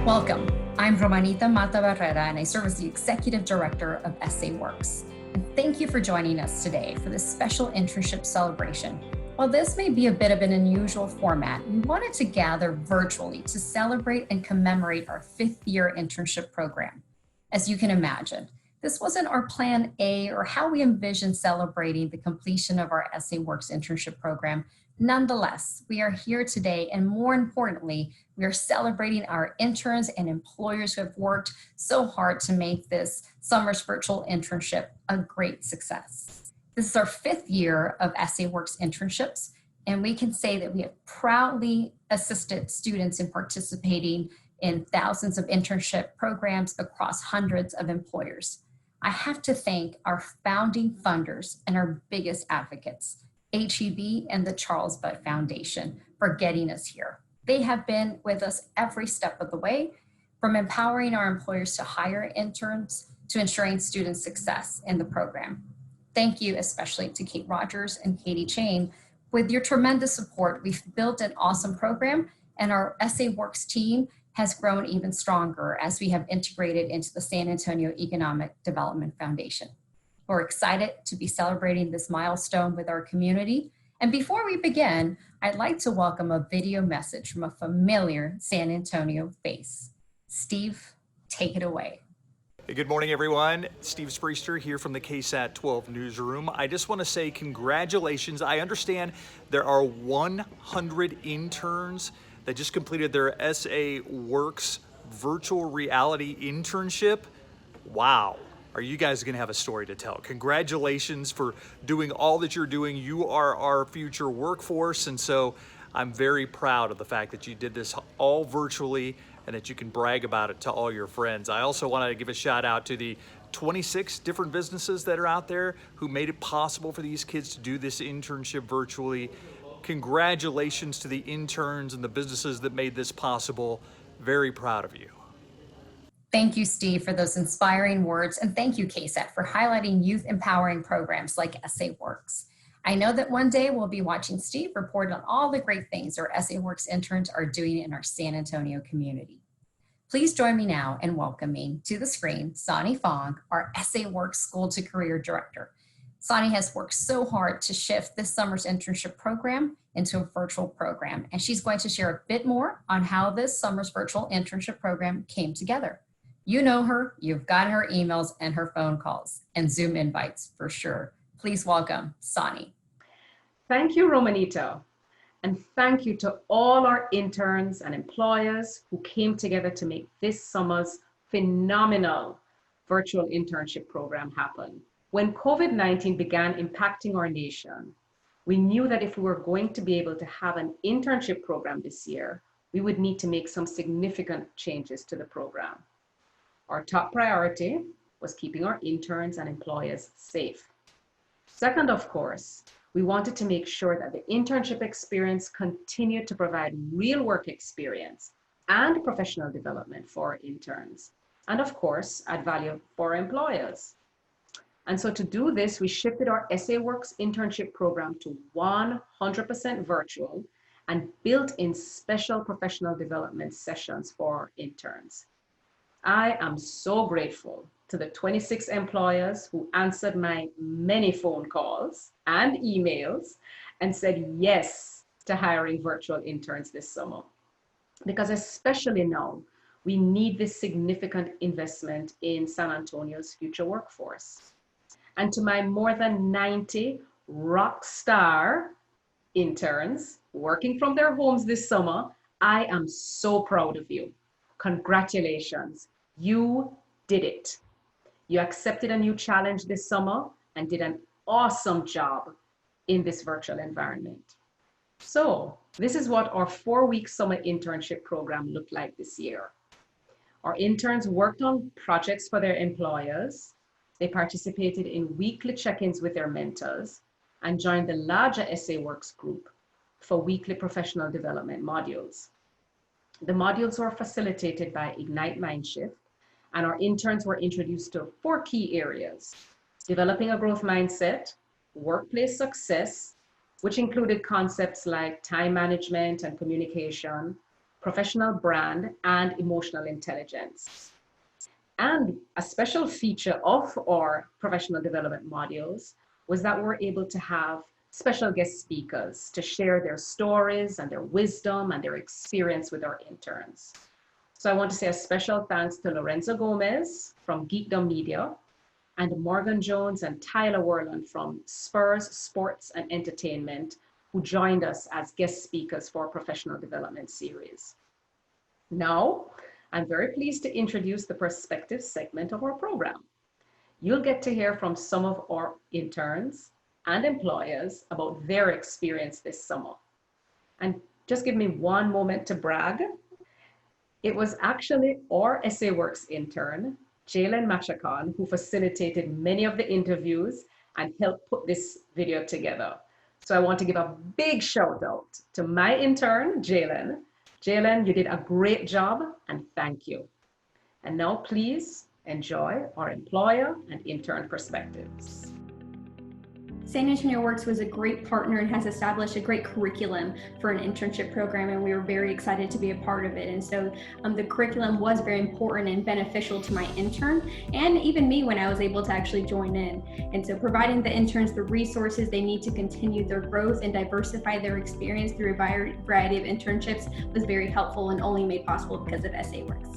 Welcome. I'm Romanita Mata Barrera, and I serve as the Executive Director of SA Works. And thank you for joining us today for this special internship celebration. While this may be a bit of an unusual format, we wanted to gather virtually to celebrate and commemorate our fifth-year internship program. As you can imagine, this wasn't our plan A or how we envisioned celebrating the completion of our SA Works internship program. Nonetheless, we are here today, and more importantly, we are celebrating our interns and employers who have worked so hard to make this summer's virtual internship a great success. This is our fifth year of SA Works internships, and we can say that we have proudly assisted students in participating in thousands of internship programs across hundreds of employers. I have to thank our founding funders and our biggest advocates, HEB and the Charles Budd Foundation, for getting us here. They have been with us every step of the way, from empowering our employers to hire interns to ensuring student success in the program. Thank you especially to Kate Rogers and Katie Chain. With your tremendous support, we've built an awesome program, and our SA Works team has grown even stronger as we have integrated into the San Antonio Economic Development Foundation. We're excited to be celebrating this milestone with our community. And before we begin, I'd like to welcome a video message from a familiar San Antonio face. Steve, take it away. Hey, good morning, everyone. Steve Spriester here from the KSAT 12 newsroom. I just want to say congratulations. I understand there are 100 interns that just completed their SA Works virtual reality internship. Wow. Are you guys going to have a story to tell? Congratulations for doing all that you're doing. You are our future workforce, and so I'm very proud of the fact that you did this all virtually and that you can brag about it to all your friends. I also want to give a shout out to the 26 different businesses that are out there who made it possible for these kids to do this internship virtually. Congratulations to the interns and the businesses that made this possible. Very proud of you. Thank you, Steve, for those inspiring words, and thank you, KSAT, for highlighting youth empowering programs like SA Works. I know that one day we'll be watching Steve report on all the great things our SA Works interns are doing in our San Antonio community. Please join me now in welcoming to the screen Sonny Fong, our SA Works School to Career Director. Sonny has worked so hard to shift this summer's internship program into a virtual program, and she's going to share a bit more on how this summer's virtual internship program came together. You know her, you've got her emails and her phone calls and Zoom invites for sure. Please welcome Sonny. Thank you, Romanita. And thank you to all our interns and employers who came together to make this summer's phenomenal virtual internship program happen. When COVID-19 began impacting our nation, we knew that if we were going to be able to have an internship program this year, we would need to make some significant changes to the program. Our top priority was keeping our interns and employers safe. Second, of course, we wanted to make sure that the internship experience continued to provide real work experience and professional development for our interns, and of course, add value for our employers. And so to do this, we shifted our SA Works internship program to 100% virtual and built in special professional development sessions for our interns. I am so grateful to the 26 employers who answered my many phone calls and emails and said yes to hiring virtual interns this summer. Because especially now, we need this significant investment in San Antonio's future workforce. And to my more than 90 rock star interns working from their homes this summer, I am so proud of you. Congratulations. You did it. You accepted a new challenge this summer and did an awesome job in this virtual environment. So this is what our 4-week summer internship program looked like this year. Our interns worked on projects for their employers. They participated in weekly check-ins with their mentors and joined the larger SA Works group for weekly professional development modules. The modules were facilitated by Ignite Mindshift, and our interns were introduced to 4 key areas: developing a growth mindset, workplace success, which included concepts like time management and communication, professional brand, and emotional intelligence. And a special feature of our professional development modules was that we're able to have special guest speakers to share their stories and their wisdom and their experience with our interns. So I want to say a special thanks to Lorenzo Gomez from Geekdom Media and Morgan Jones and Tyler Worland from Spurs Sports and Entertainment, who joined us as guest speakers for our professional development series. Now, I'm very pleased to introduce the perspective segment of our program. You'll get to hear from some of our interns and employers about their experience this summer. And just give me one moment to brag. It was actually our SA Works intern, Jalen Machacon, who facilitated many of the interviews and helped put this video together. So I want to give a big shout out to my intern, Jalen. Jalen, you did a great job and thank you. And now please enjoy our employer and intern perspectives. San Antonio Works was a great partner and has established a great curriculum for an internship program, and we were very excited to be a part of it. And so the curriculum was very important and beneficial to my intern and even me when I was able to actually join in. And so providing the interns the resources they need to continue their growth and diversify their experience through a variety of internships was very helpful and only made possible because of SA Works.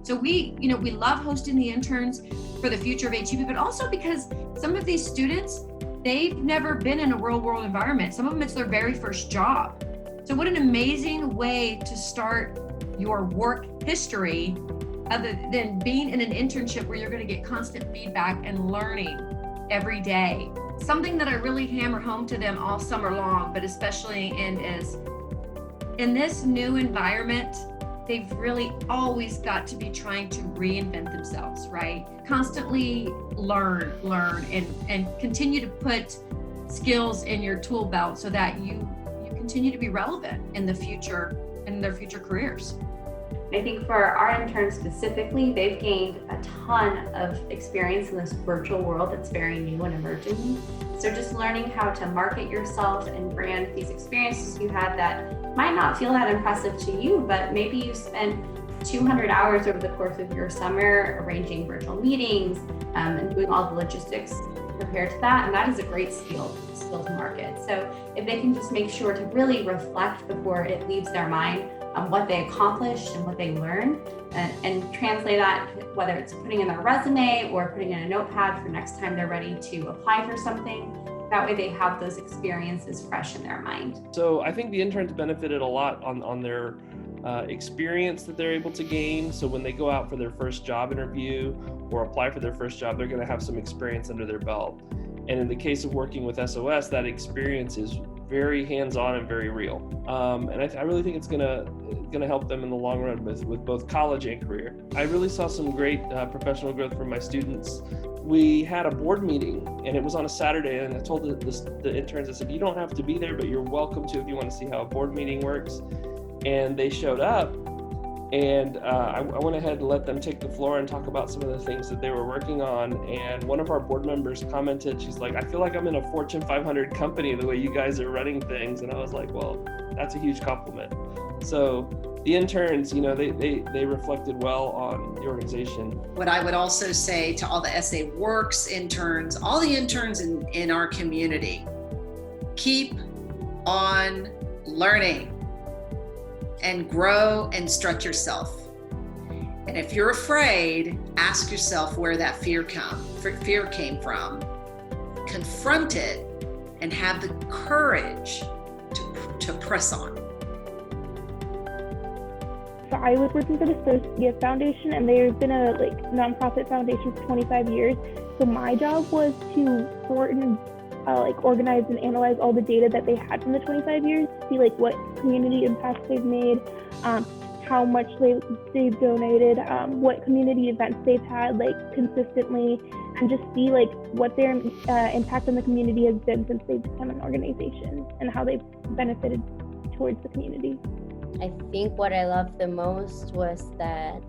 So we love hosting the interns for the future of HEB, but also because some of these students, they've never been in a real world environment. Some of them, it's their very first job. So what an amazing way to start your work history other than being in an internship where you're going to get constant feedback and learning every day. Something that I really hammer home to them all summer long, but especially in this new environment, they've really always got to be trying to reinvent themselves, right? Constantly learn, and continue to put skills in your tool belt so that you continue to be relevant in the future, in their future careers. I think for our interns specifically, they've gained a ton of experience in this virtual world that's very new and emerging. So just learning how to market yourself and brand these experiences you had that might not feel that impressive to you, but maybe you spent 200 hours over the course of your summer arranging virtual meetings and doing all the logistics compared to that, and that is a great skill to market. So if they can just make sure to really reflect before it leaves their mind on what they accomplished and what they learned, and translate that, whether it's putting in their resume or putting in a notepad for next time they're ready to apply for something. That way they have those experiences fresh in their mind. So I think the interns benefited a lot on their experience that they're able to gain. So when they go out for their first job interview or apply for their first job, they're going to have some experience under their belt. And in the case of working with SOS, that experience is very hands-on and very real. And I really think it's gonna help them in the long run with both college and career. I really saw some great professional growth from my students. We had a board meeting and it was on a Saturday, and I told the interns, I said, you don't have to be there, but you're welcome to if you want to see how a board meeting works. And they showed up, and I went ahead and let them take the floor and talk about some of the things that they were working on. And one of our board members commented, she's like, I feel like I'm in a Fortune 500 company the way you guys are running things. And I was like, well, that's a huge compliment. So the interns, they reflected well on the organization. What I would also say to all the SA Works interns, all the interns in our community, keep on learning and grow and stretch yourself. And if you're afraid, ask yourself where that fear came from, confront it, and have the courage to press on. So I was working for the Associate Foundation, and they've been a nonprofit foundation for 25 years. So my job was to sort and organize and analyze all the data that they had from the 25 years, see what community impacts they've made, how much they've donated, what community events they've had consistently, and just see what their impact on the community has been since they've become an organization and how they've benefited towards the community. I think what I loved the most was that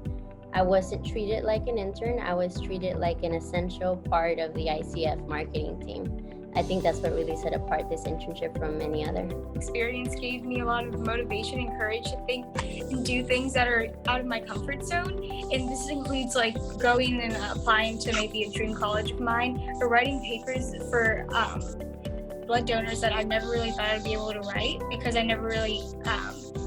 I wasn't treated like an intern. I was treated like an essential part of the ICF marketing team. I think that's what really set apart this internship from any other. Experience gave me a lot of motivation and courage to think and do things that are out of my comfort zone. And this includes like going and applying to maybe a dream college of mine, or writing papers for blood donors that I never really thought I'd be able to write, because I never really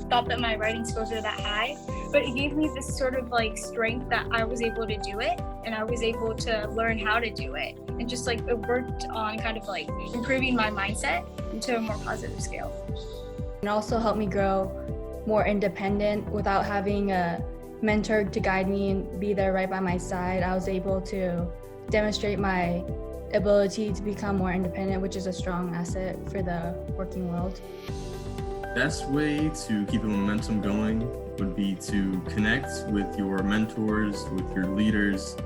thought that my writing skills were that high. But it gave me this sort of like strength that I was able to do it, and I was able to learn how to do it, and just like it worked on kind of like improving my mindset into a more positive scale. It also helped me grow more independent without having a mentor to guide me and be there right by my side. I was able to demonstrate my ability to become more independent, which is a strong asset for the working world. Best way to keep the momentum going would be to connect with your mentors, with your leaders,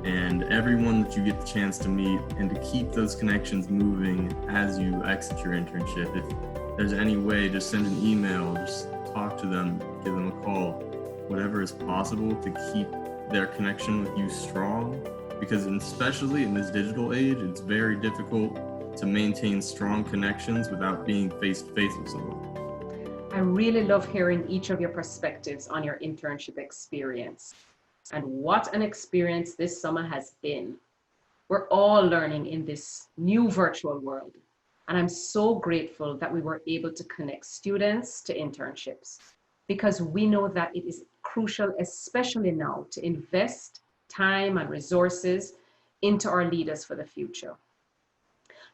and everyone that you get the chance to meet, and to keep those connections moving as you exit your internship. If there's any way, just send an email, just talk to them, give them a call, whatever is possible to keep their connection with you strong, because especially in this digital age, it's very difficult to maintain strong connections without being face-to-face with someone. I really love hearing each of your perspectives on your internship experience. And what an experience this summer has been. We're all learning in this new virtual world. And I'm so grateful that we were able to connect students to internships, because we know that it is crucial, especially now, to invest time and resources into our leaders for the future.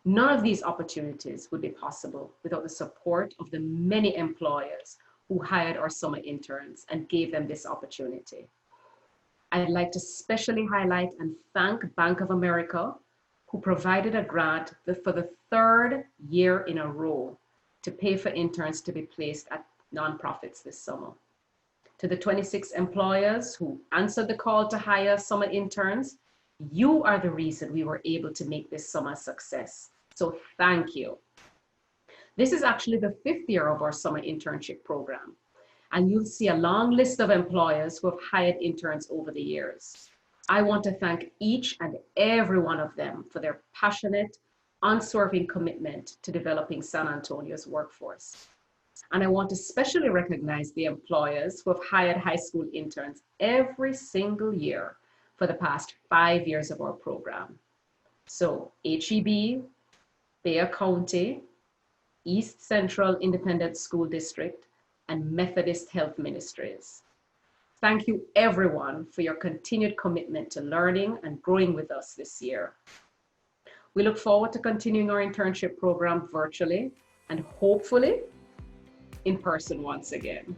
None of these opportunities would be possible without the support of the many employers who hired our summer interns and gave them this opportunity. I'd like to specially highlight and thank Bank of America, who provided a grant for the third year in a row to pay for interns to be placed at nonprofits this summer. To the 26 employers who answered the call to hire summer interns, you are the reason we were able to make this summer a success. So thank you. This is actually the 5th year of our summer internship program, and you'll see a long list of employers who have hired interns over the years. I want to thank each and every one of them for their passionate, unswerving commitment to developing San Antonio's workforce. And I want to especially recognize the employers who have hired high school interns every single year for the past 5 years of our program. So HEB, Bexar County, East Central Independent School District, and Methodist Health Ministries. Thank you everyone for your continued commitment to learning and growing with us this year. We look forward to continuing our internship program virtually and hopefully in person once again.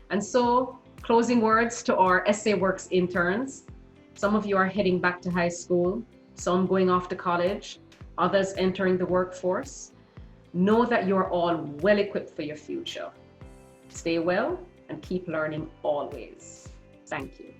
And so, closing words to our SA Works interns. Some of you are heading back to high school, some going off to college, others entering the workforce. Know that you're all well equipped for your future. Stay well and keep learning always. Thank you.